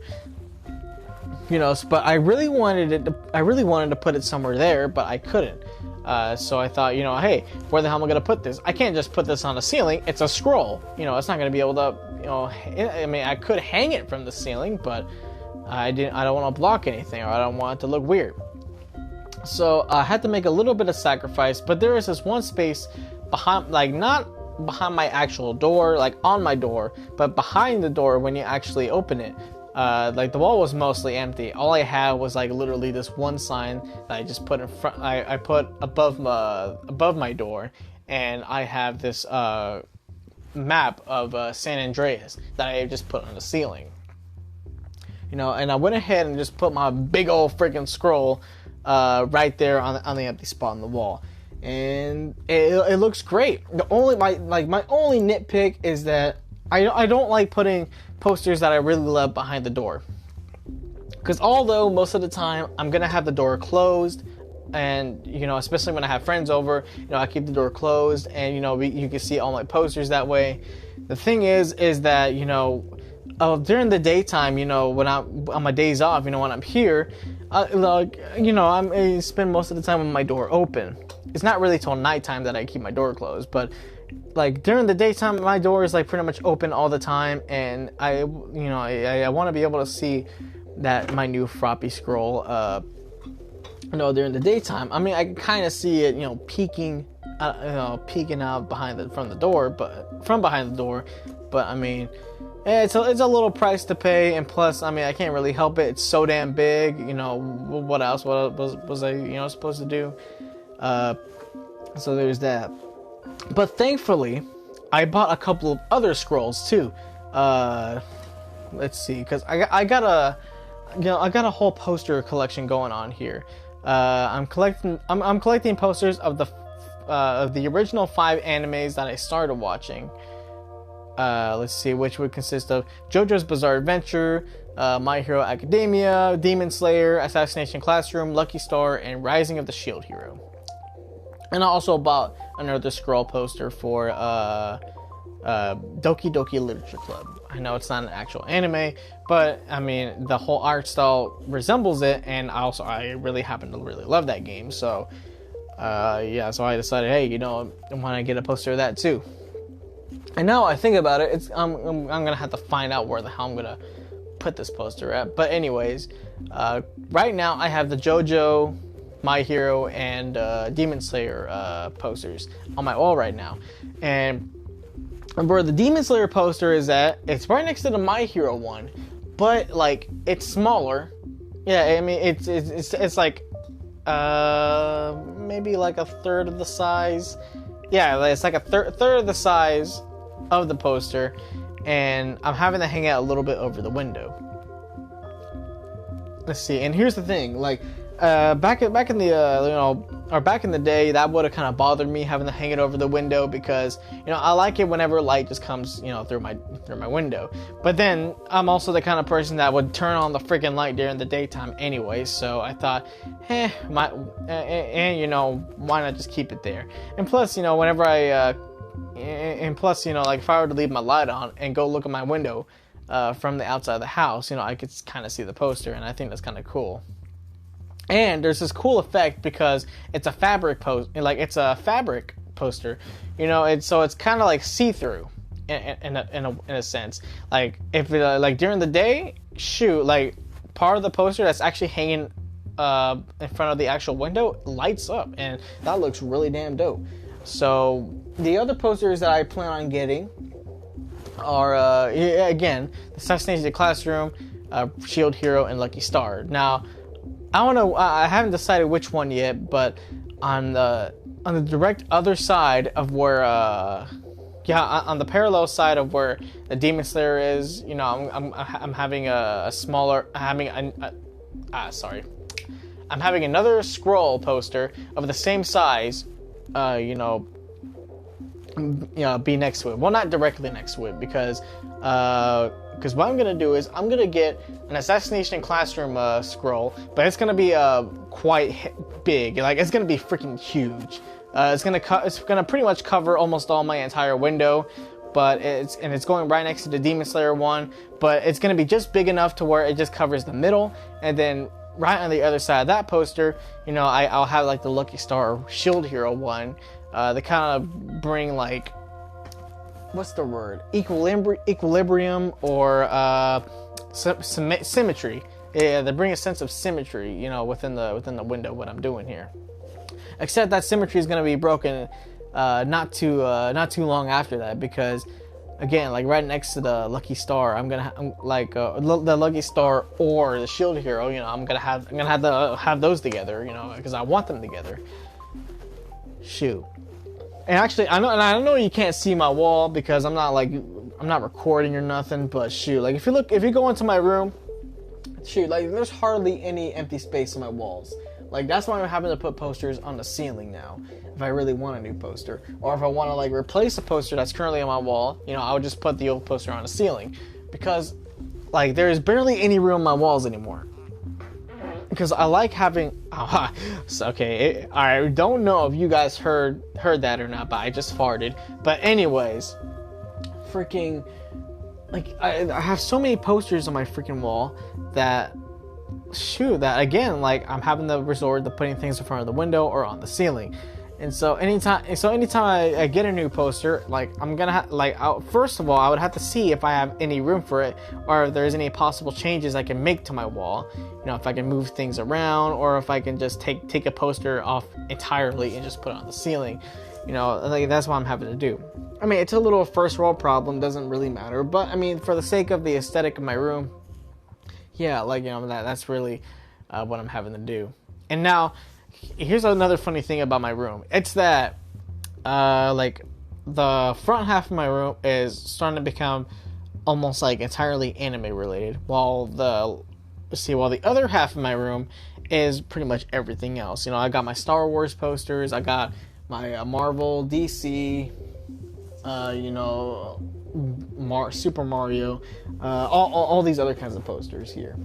You know, but I really wanted to put it somewhere there, but I couldn't. So I thought, you know, hey, where the hell am I gonna put this? I can't just put this on the ceiling. It's a scroll. You know, it's not gonna be able to. You know, I mean, I could hang it from the ceiling, but I don't want to block anything, or I don't want it to look weird. So I had to make a little bit of sacrifice. But there is this one space behind, like, not behind my actual door, like on my door, but behind the door when you actually open it. Like, the wall was mostly empty. All I had was like literally this one sign that I just put in front. I put above my door, and I have this map of San Andreas that I just put on the ceiling. You know, and I went ahead and just put my big old freaking scroll right there on the empty spot on the wall, and it looks great. My only nitpick is that I don't like putting posters that I really love behind the door, because although most of the time I'm gonna have the door closed, and you know, especially when I have friends over, you know, I keep the door closed, and you know, you can see all my posters that way. The thing is that, you know, during the daytime, you know, when I'm on my days off, you know, when I'm here, like, you know, I spend most of the time with my door open. It's not really till nighttime that I keep my door closed, but like during the daytime, my door is like pretty much open all the time, and I want to be able to see that my new Froppy scroll. You know, during the daytime, I mean, I can kind of see it, you know, peeking out from behind the door, but I mean, it's a little price to pay, and plus, I mean, I can't really help it. It's so damn big. You know, what else? What was I, you know, supposed to do? So there's that. But thankfully, I bought a couple of other scrolls too. Let's see, because I got a whole poster collection going on here. I'm collecting posters of the original 5 animes that I started watching. Let's see, which would consist of JoJo's Bizarre Adventure, My Hero Academia, Demon Slayer, Assassination Classroom, Lucky Star, and Rising of the Shield Hero. And I also bought another scroll poster for Doki Doki Literature Club. I know it's not an actual anime, but I mean, the whole art style resembles it, and I really happen to really love that game. So yeah, so I decided, hey, you know, I want to get a poster of that too. And now I think about it, I'm gonna have to find out where the hell I'm gonna put this poster at. But anyways, right now I have the JoJo, My Hero, and Demon Slayer posters on my wall right now. And where the Demon Slayer poster is at, it's right next to the My Hero one, but like it's smaller. Yeah, I mean it's like maybe like a third of the size. Yeah, it's like a third of the size of the poster, and I'm having to hang out a little bit over the window. Let's see, and here's the thing, like back in the day, that would have kind of bothered me having to hang it over the window, because you know, I like it whenever light just comes, you know, through my window. But then I'm also the kind of person that would turn on the freaking light during the daytime anyway, so I thought, and you know, why not just keep it there? And plus, you know, whenever you know, like if I were to leave my light on and go look at my window from the outside of the house, you know, I could kind of see the poster, and I think that's kind of cool. And there's this cool effect because it's a fabric poster, you know, it's kind of like see-through in a sense. Like if like during the day, shoot, like part of the poster that's actually hanging in front of the actual window lights up, and that looks really damn dope. So the other posters that I plan on getting are again, the Assassination Classroom, Shield Hero, and Lucky Star. Now, I don't know. I haven't decided which one yet, but on the direct other side of where, yeah, on the parallel side of where the Demon Slayer is, you know, I'm having a smaller, sorry, I'm having another scroll poster of the same size, you know, be next to it. Well, not directly next to it, because what I'm gonna do is I'm gonna get an Assassination Classroom scroll, but it's gonna be quite big. Like, it's gonna be freaking huge. It's gonna pretty much cover almost all my entire window, but it's going right next to the Demon Slayer one. But it's gonna be just big enough to where it just covers the middle, and then right on the other side of that poster, you know, I'll have like the Lucky Star or Shield Hero one. They kind of bring, like, what's the word? Equilibrium or symmetry. Yeah, they bring a sense of symmetry, you know, within the window. What I'm doing here, except that symmetry is going to be broken not too long after that, because again, like right next to the Lucky Star, I'm gonna the Lucky Star or the Shield Hero. You know, I'm gonna have those together. You know, because I want them together. Shoot. And actually, I know you can't see my wall because I'm not recording or nothing, but shoot, like if you go into my room, shoot, like there's hardly any empty space in my walls. Like, that's why I'm having to put posters on the ceiling now, if I really want a new poster. Or if I want to, like, replace a poster that's currently on my wall, you know, I would just put the old poster on the ceiling. Because, like, there is barely any room on my walls anymore. Because I like having, okay, I don't know if you guys heard that or not, but I just farted. But anyways, freaking, like, I have so many posters on my freaking wall that, shoot, that again, like, I'm having to resort to putting things in front of the window or on the ceiling. And so anytime I get a new poster, like, I'm gonna first of all, I would have to see if I have any room for it, or if there's any possible changes I can make to my wall. You know, if I can move things around, or if I can just take a poster off entirely and just put it on the ceiling. You know, like, that's what I'm having to do. I mean, it's a little first world problem, doesn't really matter, but I mean, for the sake of the aesthetic of my room, yeah, like, you know, that's really what I'm having to do. And now, here's another funny thing about my room. It's that, like, the front half of my room is starting to become almost, like, entirely anime related, while the other half of my room is pretty much everything else. You know, I got my Star Wars posters, I got my Marvel, DC, you know, Super Mario, all these other kinds of posters here.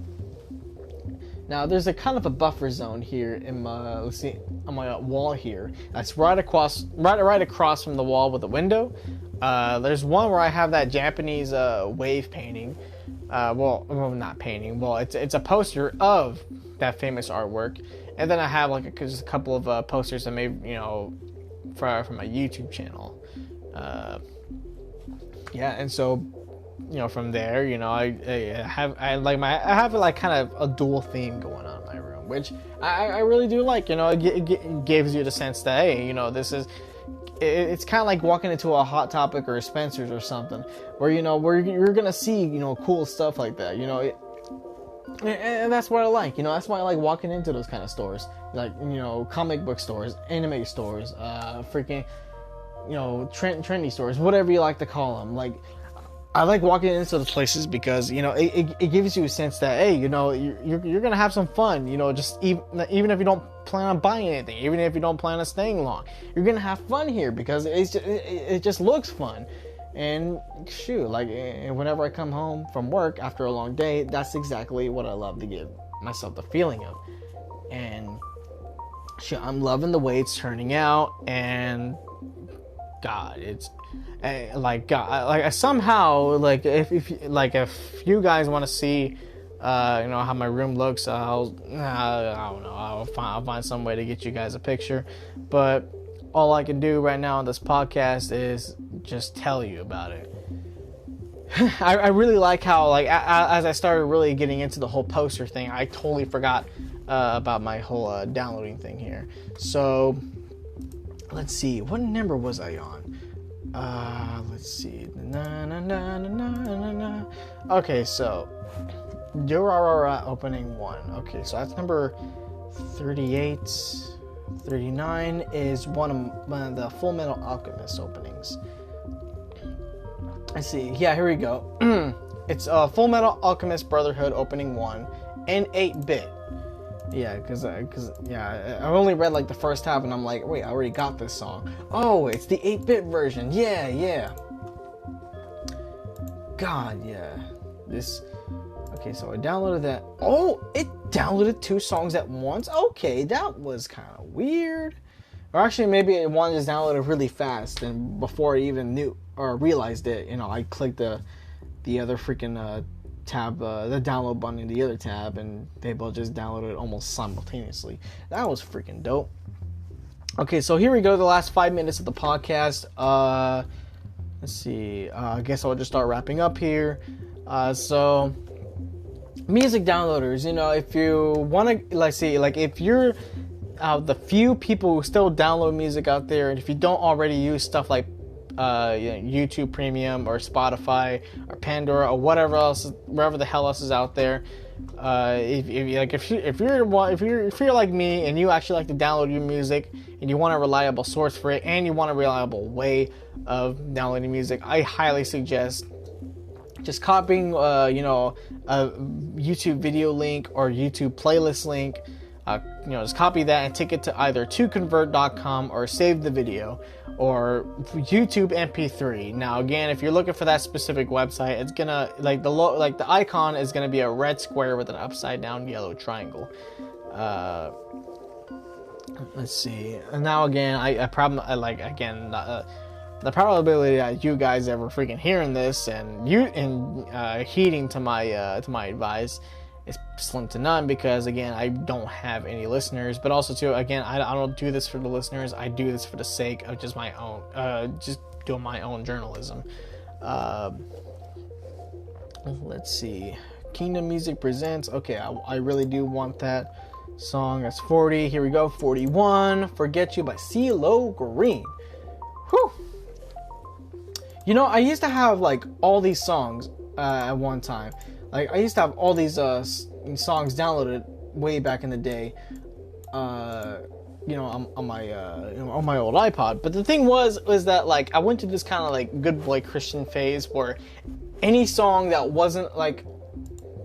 Now, there's a kind of a buffer zone here in my, let's see, on my wall here. That's right across from the wall with the window. There's one where I have that Japanese wave painting. Well, not painting. Well, it's a poster of that famous artwork. And then I have, like, just a couple of posters I made, you know, for my YouTube channel. Yeah, and so, you know, from there, you know, I have like kind of a dual theme going on in my room, which I really do like. You know, it gives you the sense that, hey, you know, it's kind of like walking into a Hot Topic or a Spencer's or something, where, you know, where you're gonna see, you know, cool stuff like that. You know, and that's what I like. You know, that's why I like walking into those kind of stores, like, you know, comic book stores, anime stores, freaking, you know, trendy stores, whatever you like to call them. Like, I like walking into the places because, you know, it gives you a sense that, hey, you know, you're gonna have some fun. You know, just even if you don't plan on buying anything, even if you don't plan on staying long, you're gonna have fun here because it just looks fun. And shoot, like, whenever I come home from work after a long day, that's exactly what I love to give myself the feeling of. And shoot, I'm loving the way it's turning out, and God, it's like, God, like, somehow, like, if you guys want to see, you know, how my room looks, I don't know, I'll find some way to get you guys a picture. But all I can do right now on this podcast is just tell you about it. I really like how, like, as I started really getting into the whole poster thing, I totally forgot about my whole downloading thing here. So let's see, what number was I on? Let's see. Okay, so Durarara opening 1. Okay, so that's number 38. 39 is one of the Full Metal Alchemist openings. Let's see. Yeah, here we go. It's Full Metal Alchemist Brotherhood opening 1 in 8-bit. Yeah, because I only read like the first half and I'm like, wait, I already got this song. Oh, it's the 8-bit version. Yeah. God, yeah. Okay, so I downloaded that. Oh, it downloaded 2 songs at once. Okay, that was kind of weird. Or actually, maybe one just downloaded really fast, and before I even knew or realized it, I clicked the other freaking tab, the download button in the other tab, and they both just downloaded almost simultaneously. That was freaking dope. Okay, so here we go, the last 5 minutes of the podcast. Let's see. I guess I'll just start wrapping up here. So, music downloaders, if you want to, if you're the few people who still download music out there, and if you don't already use stuff like YouTube Premium or Spotify or Pandora or wherever the hell else is out there, if you're like me and you actually like to download your music and you want a reliable source for it and you want a reliable way of downloading music, I highly suggest just copying a YouTube video link or YouTube playlist link. Just copy that and take it to either toconvert.com or save the video or YouTube MP3. Now again, if you're looking for that specific website, it's gonna the icon is gonna be a red square with an upside down yellow triangle. Let's see. And now again, the probability that you guys ever freaking hearing this and heeding to my advice is slim to none, because again, I don't have any listeners, but also too, again, I don't do this for the listeners. I do this for the sake of just my own, just doing my own journalism. Let's see. Kingdom Music presents. Okay, I really do want that song. That's 40. Here we go. 41. Forget You by CeeLo Green. Whew. I used to have all these songs at one time. I used to have all these songs downloaded way back in the day, on my old iPod. But the thing was that I went to this kind of good boy Christian phase where any song that wasn't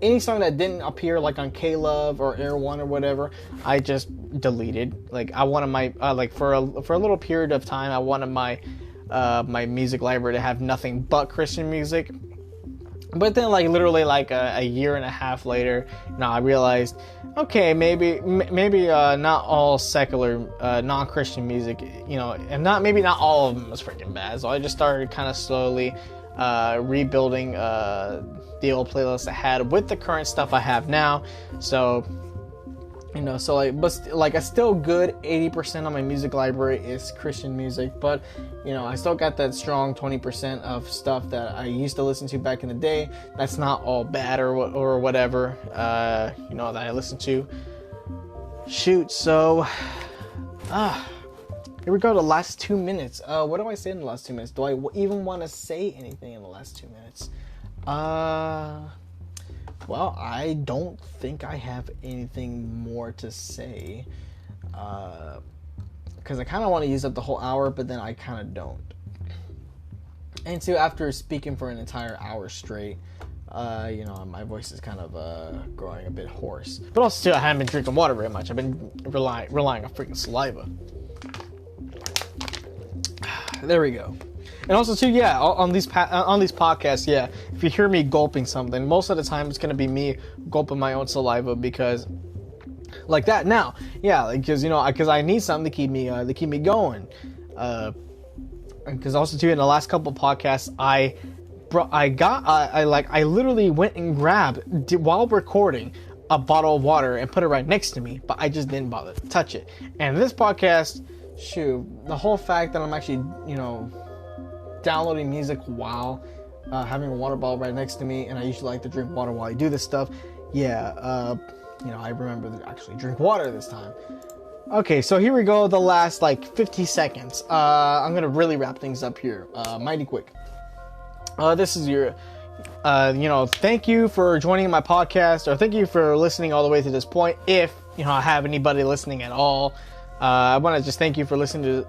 any song that didn't appear on K-Love or Air One or whatever, I just deleted. I wanted my for a little period of time, I wanted my my music library to have nothing but Christian music. But then literally a year and a half later, I realized, okay, maybe not all secular non-Christian music, and not all of them was freaking bad. So I just started kind of slowly rebuilding the old playlist I had with the current stuff I have now. So a still good 80% of my music library is Christian music, but I still got that strong 20% of stuff that I used to listen to back in the day. That's not all bad or whatever, that I listen to. Shoot, so here we go, the last 2 minutes. What do I say in the last 2 minutes? Do I even want to say anything in the last 2 minutes? Well, I don't think I have anything more to say, because I kind of want to use up the whole hour, but then I kind of don't. And so after speaking for an entire hour straight, my voice is kind of growing a bit hoarse. But also too, I haven't been drinking water very much. I've been relying on freaking saliva. There we go. And also too, yeah, on these podcasts, yeah, if you hear me gulping something, most of the time it's gonna be me gulping my own saliva, because like that now, yeah, because I need something to keep me going. Because also too, in the last couple of podcasts, I literally went and grabbed while recording a bottle of water and put it right next to me, but I just didn't bother to touch it. And this podcast, shoot, the whole fact that I'm actually downloading music while having a water bottle right next to me, and I usually like to drink water while I do this stuff. Yeah, I remember to actually drink water this time. Okay, so here we go, the last 50 seconds. I'm gonna really wrap things up here, mighty quick. This is your Thank you for joining my podcast, or thank you for listening all the way to this point. If I have anybody listening at all, I want to just thank you for listening to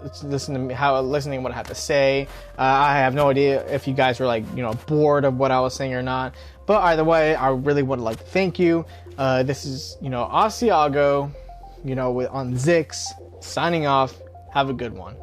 what I have to say. I have no idea if you guys were bored of what I was saying or not, but either way, I really would like to thank you. This is Asiago, on Zix signing off. Have a good one.